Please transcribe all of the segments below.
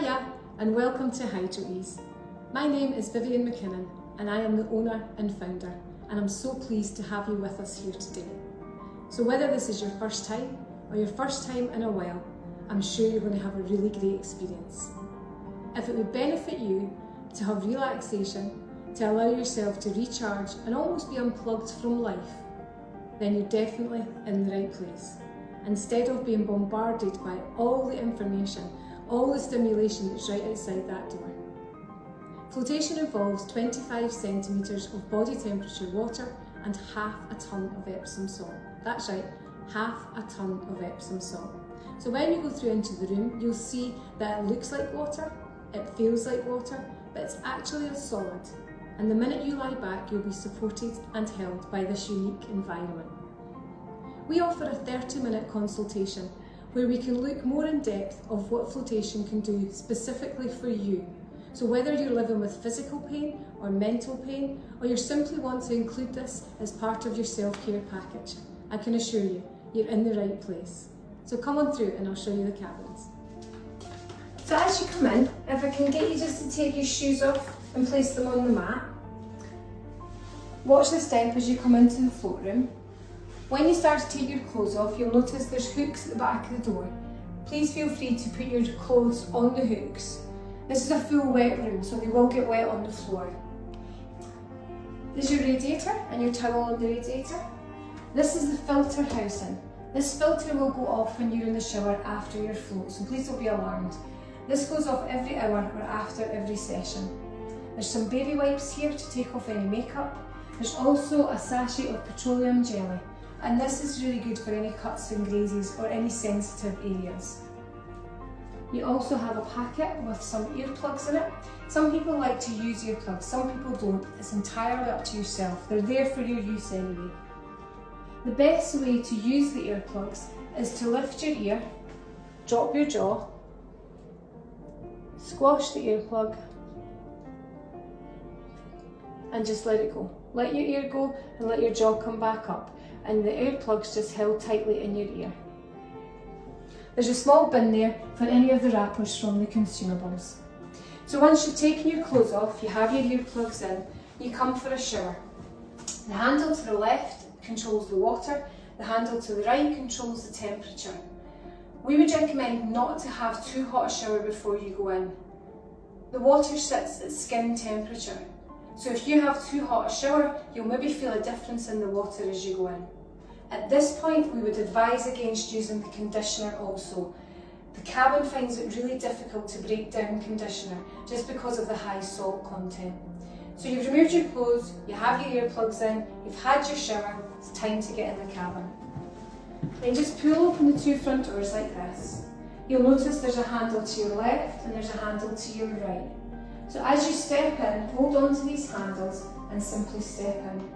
Hiya and welcome to HydroEase. My name is Vivian McKinnon and I am the owner and founder, and I'm so pleased to have you with us here today. So whether this is your first time or your first time in a while, I'm sure you're going to have a really great experience. If it would benefit you to have relaxation, to allow yourself to recharge and almost be unplugged from life, then you're definitely in the right place. Instead of being bombarded by all the information, all the stimulation that's right outside that door. Flotation involves 25 centimetres of body temperature water and half a tonne of Epsom salt. That's right, half a tonne of Epsom salt. So when you go through into the room, you'll see that it looks like water, it feels like water, but it's actually a solid. And the minute you lie back, you'll be supported and held by this unique environment. We offer a 30-minute consultation where we can look more in depth of what flotation can do specifically for you. So whether you're living with physical pain or mental pain, or you simply want to include this as part of your self-care package, I can assure you, you're in the right place. So come on through and I'll show you the cabins. So as you come in, if I can get you just to take your shoes off and place them on the mat. Watch the step as you come into the float room. When you start to take your clothes off, you'll notice there's hooks at the back of the door. Please feel free to put your clothes on the hooks. This is a full wet room, so they will get wet on the floor. There's your radiator and your towel on the radiator. This is the filter housing. This filter will go off when you're in the shower after your float, so please don't be alarmed. This goes off every hour or after every session. There's some baby wipes here to take off any makeup. There's also a sachet of petroleum jelly, and this is really good for any cuts and grazes or any sensitive areas. You also have a packet with some earplugs in it. Some people like to use earplugs, some people don't. It's entirely up to yourself. They're there for your use anyway. The best way to use the earplugs is to lift your ear, drop your jaw, squash the earplug, and just let it go. Let your ear go and let your jaw come back up, and the earplug's just held tightly in your ear. There's a small bin there for any of the wrappers from the consumables. So once you've taken your clothes off, you have your earplugs in, you come for a shower. The handle to the left controls the water, the handle to the right controls the temperature. We would recommend not to have too hot a shower before you go in. The water sits at skin temperature, so if you have too hot a shower, you'll maybe feel a difference in the water as you go in. At this point, we would advise against using the conditioner also. The cabin finds it really difficult to break down conditioner just because of the high salt content. So you've removed your clothes, you have your earplugs in, you've had your shower, it's time to get in the cabin. Then just pull open the two front doors like this. You'll notice there's a handle to your left and there's a handle to your right. So as you step in, hold on to these handles and simply step in.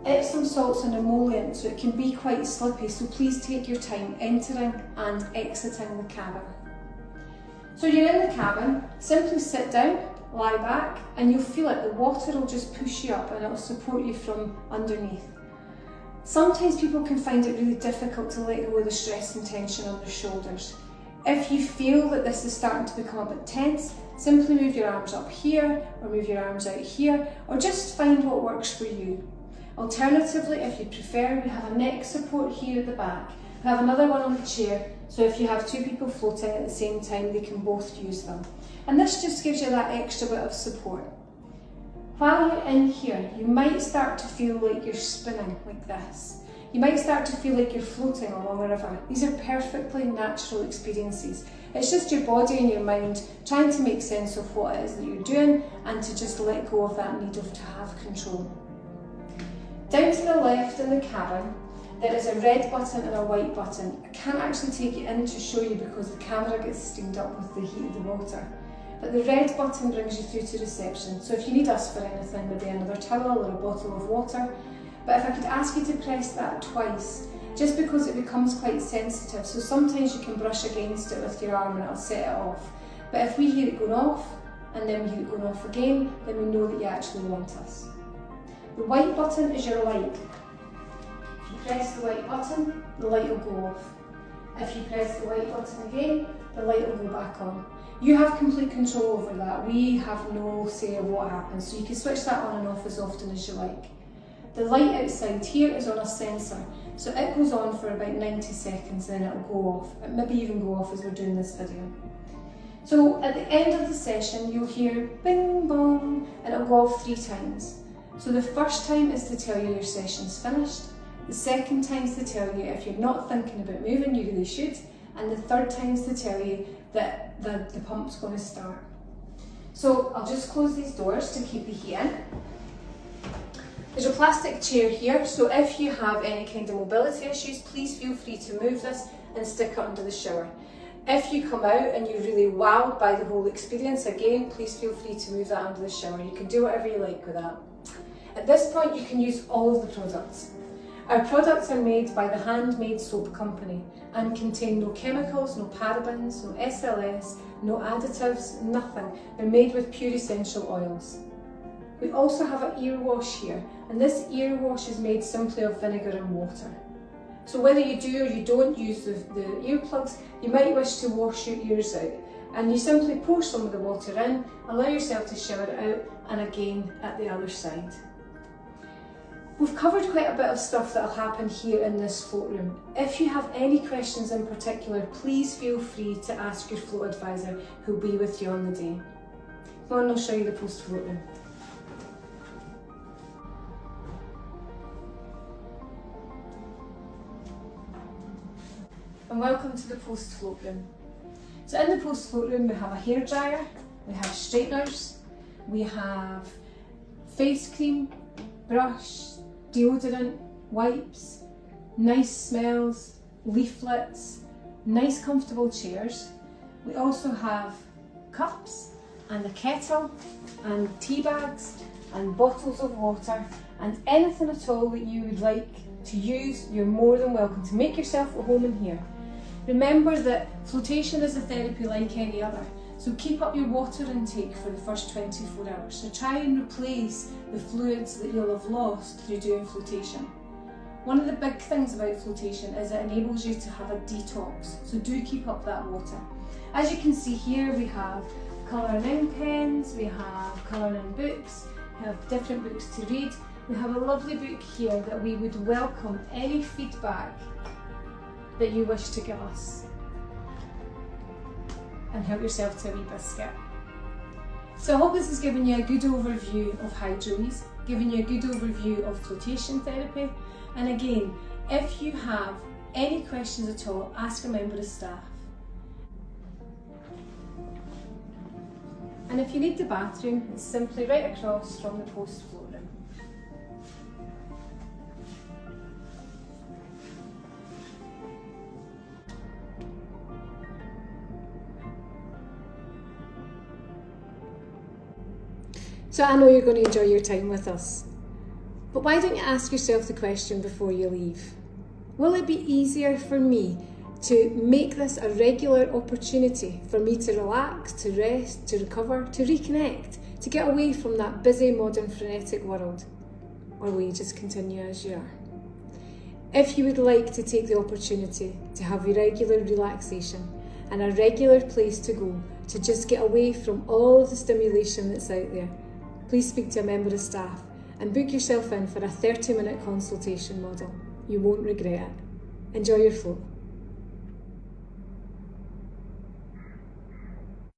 Epsom salt's an emollient, so it can be quite slippy, so please take your time entering and exiting the cabin. So you're in the cabin, simply sit down, lie back, and you'll feel it, the water will just push you up and it'll support you from underneath. Sometimes people can find it really difficult to let go of the stress and tension on their shoulders. If you feel that this is starting to become a bit tense, simply move your arms up here or move your arms out here, or just find what works for you. Alternatively, if you prefer, we have a neck support here at the back. We have another one on the chair, so if you have two people floating at the same time, they can both use them. And this just gives you that extra bit of support. While you're in here, you might start to feel like you're spinning like this. You might start to feel like you're floating along a river. These are perfectly natural experiences. It's just your body and your mind trying to make sense of what it is that you're doing and to just let go of that need to have control. Down to the left in the cabin, there is a red button and a white button. I can't actually take it in to show you because the camera gets steamed up with the heat of the water. But the red button brings you through to reception, so if you need us for anything, maybe another towel or a bottle of water. But if I could ask you to press that twice, just because it becomes quite sensitive, so sometimes you can brush against it with your arm and it'll set it off. But if we hear it going off, and then we hear it going off again, then we know that you actually want us. The white button is your light. If you press the white button, the light will go off. If you press the white button again, the light will go back on. You have complete control over that. We have no say of what happens, so you can switch that on and off as often as you like. The light outside here is on a sensor, so it goes on for about 90 seconds, then it'll go off. It maybe even go off as we're doing this video. So at the end of the session, you'll hear bing bong, and it'll go off 3 times. So the first time is to tell you your session's finished. The second time is to tell you if you're not thinking about moving, you really should. And the third time is to tell you that the pump's going to start. So I'll just close these doors to keep the heat in. There's a plastic chair here, so if you have any kind of mobility issues, please feel free to move this and stick it under the shower. If you come out and you're really wowed by the whole experience, again, please feel free to move that under the shower. You can do whatever you like with that. At this point, you can use all of the products. Our products are made by the Handmade Soap Company and contain no chemicals, no parabens, no SLS, no additives, nothing. They're made with pure essential oils. We also have an ear wash here, and this ear wash is made simply of vinegar and water. So whether you do or you don't use the earplugs, you might wish to wash your ears out, and you simply pour some of the water in, allow yourself to shower it out, and again at the other side. We've covered quite a bit of stuff that will happen here in this float room. If you have any questions in particular, please feel free to ask your float advisor who'll be with you on the day. Come on, I'll show you the post float room. And welcome to the post float room. So in the post float room we have a hairdryer, we have straighteners, we have face cream, brush, deodorant, wipes, nice smells, leaflets, nice comfortable chairs. We also have cups and a kettle and tea bags and bottles of water, and anything at all that you would like to use, you're more than welcome to make yourself at home in here. Remember that flotation is a therapy like any other, so keep up your water intake for the first 24 hours. So try and replace the fluids that you'll have lost through doing flotation. One of the big things about flotation is it enables you to have a detox, so do keep up that water. As you can see here, we have colouring in pens, we have colouring in books, we have different books to read. We have a lovely book here that we would welcome any feedback that you wish to give us. And help yourself to a wee biscuit. So I hope this has given you a good overview of Hydro-Ease, given you a good overview of flotation therapy. And again, if you have any questions at all, ask a member of staff. And if you need the bathroom, it's simply right across from the post float room. So I know you're going to enjoy your time with us, but why don't you ask yourself the question before you leave? Will it be easier for me to make this a regular opportunity for me to relax, to rest, to recover, to reconnect, to get away from that busy, modern, frenetic world? Or will you just continue as you are? If you would like to take the opportunity to have a regular relaxation and a regular place to go to just get away from all of the stimulation that's out there, please speak to a member of staff and book yourself in for a 30-minute consultation model. You won't regret it. Enjoy your float.